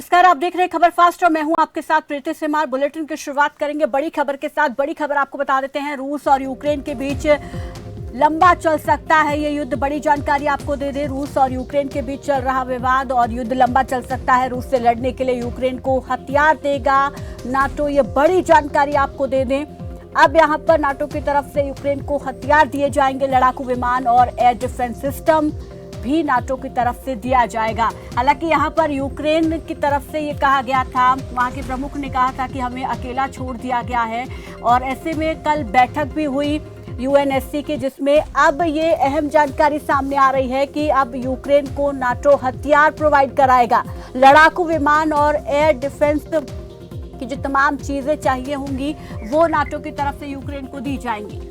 नमस्कार, आप देख रहे हैं खबर फास्ट और मैं हूं आपके साथ प्रीति सिमार। बुलेटिन की शुरुआत करेंगे बड़ी खबर के साथ। बड़ी खबर आपको बता देते हैं, रूस और यूक्रेन के बीच लंबा चल सकता है ये युद्ध। बड़ी जानकारी आपको दे दें, रूस और यूक्रेन के बीच चल रहा विवाद और युद्ध लंबा चल सकता है। रूस से लड़ने के लिए यूक्रेन को हथियार देगा नाटो, ये बड़ी जानकारी आपको दे दें। अब यहां पर नाटो की तरफ से यूक्रेन को हथियार दिए जाएंगे, लड़ाकू विमान और एयर डिफेंस सिस्टम भी नाटो की तरफ से दिया जाएगा। हालांकि यहां पर यूक्रेन की तरफ से ये कहा गया था, वहां के प्रमुख ने कहा था कि हमें अकेला छोड़ दिया गया है। और ऐसे में कल बैठक भी हुई यूएनएससी की, जिसमें अब ये अहम जानकारी सामने आ रही है कि अब यूक्रेन को नाटो हथियार प्रोवाइड कराएगा। लड़ाकू विमान और एयर डिफेंस की जो तमाम चीजें चाहिए होंगी वो नाटो की तरफ से यूक्रेन को दी जाएंगी।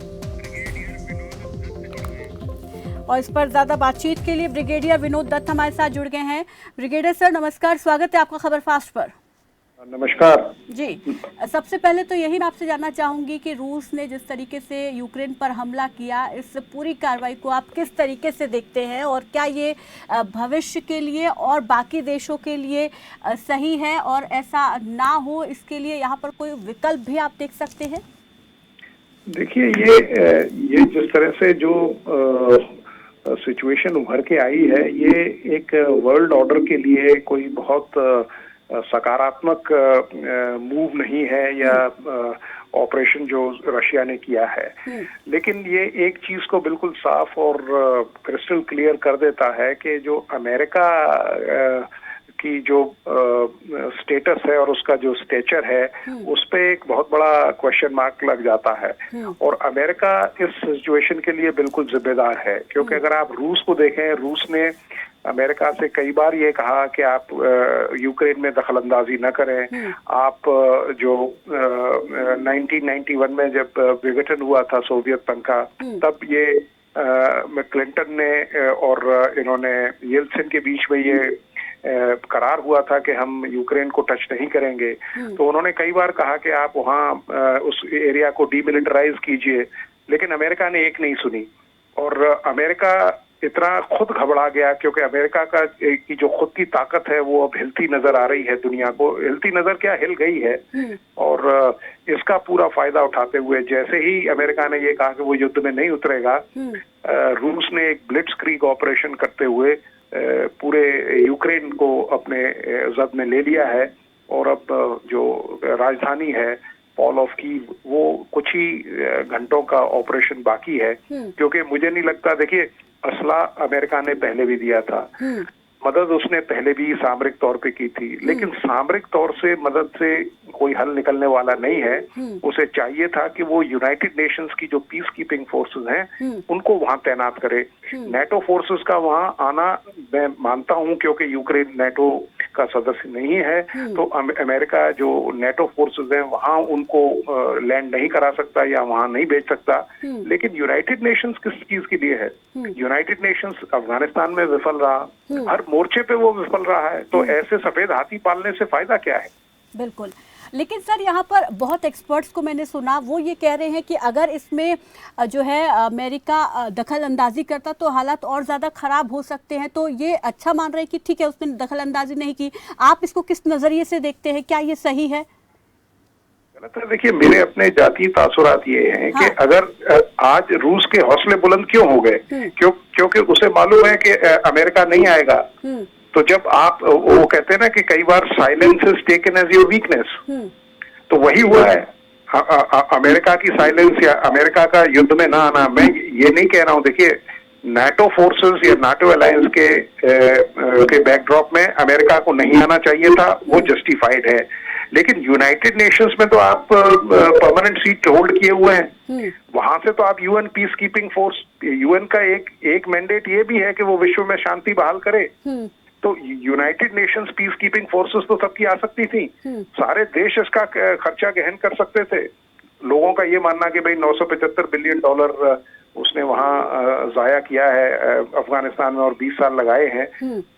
और इस पर ज्यादा बातचीत के लिए ब्रिगेडियर विनोद दत्त हमारे साथ जुड़ गए हैं। ब्रिगेडियर सर नमस्कार, स्वागत है आपका खबर फास्ट पर। नमस्कार जी, सबसे पहले तो यही मैं आपसे जानना चाहूंगी कि रूस ने जिस तरीके से यूक्रेन पर हमला किया, इस पूरी कार्रवाई को आप किस तरीके से देखते हैं और क्या ये भविष्य के लिए और बाकी देशों के लिए सही है, और ऐसा ना हो इसके लिए यहाँ पर कोई विकल्प भी आप देख सकते हैं? देखिए, ये जिस तरह से जो सिचुएशन उभर के आई है, ये एक वर्ल्ड ऑर्डर के लिए कोई बहुत सकारात्मक मूव नहीं है या ऑपरेशन जो रशिया ने किया है। लेकिन ये एक चीज को बिल्कुल साफ और क्रिस्टल क्लियर कर देता है कि जो अमेरिका की जो स्टेटस है और उसका जो स्टेचर है, उस पे एक बहुत बड़ा क्वेश्चन मार्क लग जाता है। और अमेरिका इस सिचुएशन के लिए बिल्कुल जिम्मेदार है, क्योंकि अगर आप रूस को देखें, रूस ने अमेरिका से कई बार ये कहा कि आप यूक्रेन में दखलंदाजी न करें। आप जो 1991 में जब विघटन हुआ था सोवियत संघ का, तब ये क्लिंटन ने और इन्होंने येल्त्सिन के बीच में ये करार हुआ था कि हम यूक्रेन को टच नहीं करेंगे। तो उन्होंने कई बार कहा कि आप वहाँ उस एरिया को डीमिलिटराइज कीजिए, लेकिन अमेरिका ने एक नहीं सुनी। और अमेरिका इतना खुद घबरा गया, क्योंकि अमेरिका का की जो खुद की ताकत है वो अब हिलती नजर आ रही है दुनिया को। हिलती नजर क्या, हिल गई है। और इसका पूरा फायदा उठाते हुए जैसे ही अमेरिका ने ये कहा कि वो युद्ध में नहीं उतरेगा, रूस ने एक ब्लिट्जक्रीग ऑपरेशन करते हुए पूरे यूक्रेन को अपने जद में ले लिया है। और अब जो राजधानी है फॉल ऑफ कीव, वो कुछ ही घंटों का ऑपरेशन बाकी है। क्योंकि मुझे नहीं लगता, देखिए असला अमेरिका ने पहले भी दिया था, मदद उसने पहले भी सामरिक तौर पे की थी, लेकिन सामरिक तौर से मदद से कोई हल निकलने वाला नहीं है। उसे चाहिए था कि वो यूनाइटेड नेशंस की जो पीस कीपिंग फोर्सेस हैं उनको वहां तैनात करे। नेटो फोर्सेस का वहां आना मैं मानता हूं, क्योंकि यूक्रेन नेटो का सदस्य नहीं है, तो अमेरिका जो नेटो फोर्सेस हैं वहां उनको लैंड नहीं करा सकता या वहां नहीं भेज सकता। लेकिन यूनाइटेड नेशंस किस चीज के लिए है? यूनाइटेड नेशंस अफगानिस्तान में विफल रहा, हर मोर्चे पे वो विफल रहा है, तो ऐसे सफेद हाथी पालने से फायदा क्या है? बिल्कुल। लेकिन सर यहाँ पर बहुत एक्सपर्ट्स को मैंने सुना, वो ये कह रहे हैं कि अगर इसमें जो है अमेरिका दखल अंदाजी करता तो हालात और ज़्यादा ख़राब हो सकते हैं। तो ये अच्छा मान रहे हैं कि ठीक है उसने दखल अंदाजी नहीं की। आप इसको किस नज़रिए से देखते हैं, क्या ये सही है? देखिए, मेरे अपने जाती तासुरात ये हैं कि अगर आज रूस के हौसले बुलंद क्यों हो गए, क्योंकि उसे मालूम है कि अमेरिका नहीं आएगा। तो जब आप वो कहते हैं ना कि कई बार silence is taken as your weakness, तो वही हुआ है। अमेरिका की साइलेंस या अमेरिका का युद्ध में ना आना, मैं ये नहीं कह रहा हूँ। देखिए, नाटो फोर्सेस या नाटो अलायंस के बैकड्रॉप में अमेरिका को नहीं आना चाहिए था, वो जस्टिफाइड है। लेकिन यूनाइटेड नेशंस में तो आप परमानेंट सीट होल्ड किए हुए हैं, वहां से तो आप UN peace keeping force, UN का एक मैंडेट ये भी है कि वो विश्व में शांति बहाल करे। तो United Nations peace keeping forces तो सबकी आ सकती थी, सारे देश इसका खर्चा गहन कर सकते थे। लोगों का ये मानना कि भाई $975 बिलियन उसने वहां जाया किया है अफगानिस्तान में और 20 साल लगाए हैं,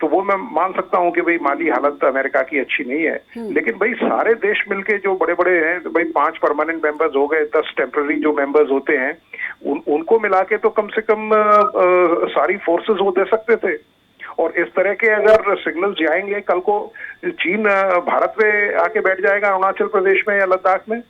तो वो मैं मान सकता हूं कि भाई माली हालत अमेरिका की अच्छी नहीं है। लेकिन भाई सारे देश मिलके जो बड़े बड़े हैं, तो भाई 5 परमानेंट मेंबर्स हो गए, 10 टेम्पररी जो मेंबर्स होते हैं, उनको मिला के तो कम से कम सारी फोर्सेस वो दे सकते थे। और इस तरह के अगर सिग्नल्स जाएंगे, कल को चीन भारत में आके बैठ जाएगा, अरुणाचल प्रदेश में या लद्दाख में,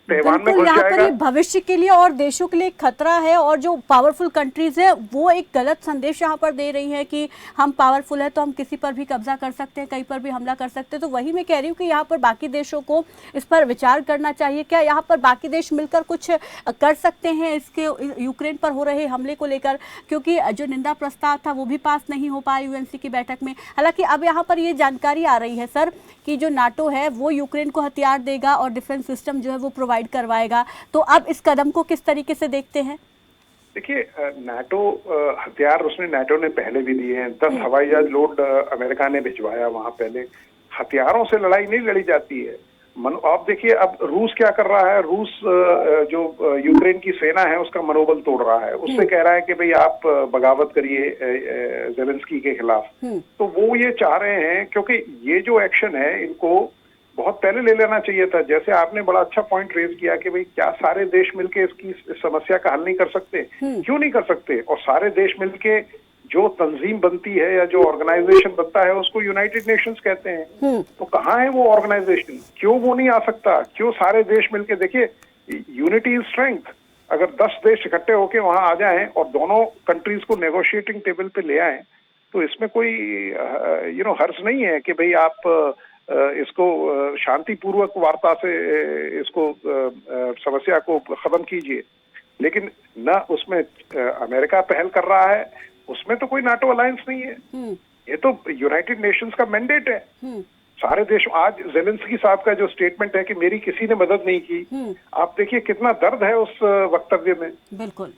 तैवान में घुस यहाँ पर जाएगा। ये भविष्य के लिए और देशों के लिए एक खतरा है, और जो पावरफुल कंट्रीज है वो एक गलत संदेश यहाँ पर दे रही है कि हम पावरफुल है तो हम किसी पर भी कब्जा कर सकते हैं, कहीं पर भी हमला कर सकते हैं। तो वही मैं कह रही हूँ कि यहाँ पर बाकी देशों को इस पर विचार करना चाहिए। क्या यहाँ पर बाकी देश मिलकर कुछ कर सकते हैं इसके यूक्रेन पर हो रहे हमले को लेकर? क्योंकि जो निंदा प्रस्ताव था वो भी पास नहीं हो पाया यूएनसी की बैठक में। हालांकि अब यहाँ पर ये जानकारी आ रही है सर कि जो नाटो है वो यूक्रेन को हथियार देगा और डिफेंस सिस्टम जो है वो प्रोवाइड करवाएगा। तो अब इस कदम को किस तरीके से देखते हैं? देखिए, नाटो हथियार उसने नाटो ने पहले भी दिए हैं। 10 हवाई जहाज लोड अमेरिका ने भिजवाया वहां। पहले हथियारों से लड़ाई नहीं लड़ी जाती है। आप देखिए अब रूस क्या कर रहा है। रूस जो यूक्रेन की सेना है उसका मनोबल तोड़ रहा है। उससे कह रहा है कि भाई आप बगावत करिए ज़ेलेंस्की के खिलाफ। तो वो ये चाह रहे हैं, क्योंकि ये जो एक्शन है इनको बहुत पहले ले लेना चाहिए था। जैसे आपने बड़ा अच्छा पॉइंट रेज किया कि भाई क्या सारे देश मिलके इसकी समस्या का हल नहीं कर सकते? क्यों नहीं कर सकते? और सारे देश मिलके जो तंजीम बनती है या जो ऑर्गेनाइजेशन बनता है उसको यूनाइटेड नेशंस कहते हैं। तो कहाँ है वो ऑर्गेनाइजेशन? क्यों वो नहीं आ सकता? क्यों सारे देश मिलके? देखिए, यूनिटी इज स्ट्रेंथ। अगर 10 देश इकट्ठे होके वहां आ जाएं और दोनों कंट्रीज को नेगोशिएटिंग टेबल पे ले आए तो इसमें कोई हर्ज नहीं है कि भाई आप इसको शांतिपूर्वक वार्ता से इसको समस्या को खत्म कीजिए। लेकिन न उसमें अमेरिका पहल कर रहा है, उसमें तो कोई नाटो अलायंस नहीं है। ये तो यूनाइटेड नेशंस का मैंडेट है। सारे देश, आज ज़ेलेंस्की साहब का जो स्टेटमेंट है कि मेरी किसी ने मदद नहीं की, आप देखिए कितना दर्द है उस वक्तव्य में। बिल्कुल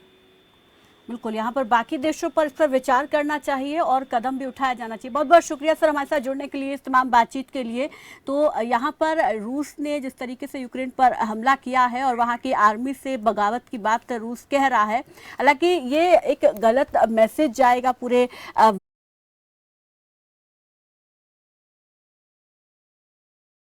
बिल्कुल, यहाँ पर बाकी देशों पर इस पर विचार करना चाहिए और कदम भी उठाया जाना चाहिए। बहुत बहुत शुक्रिया सर हमारे साथ जुड़ने के लिए, इस तमाम बातचीत के लिए। तो यहाँ पर रूस ने जिस तरीके से यूक्रेन पर हमला किया है और वहाँ की आर्मी से बगावत की बात रूस कह रहा है, हालांकि ये एक गलत मैसेज जाएगा पूरे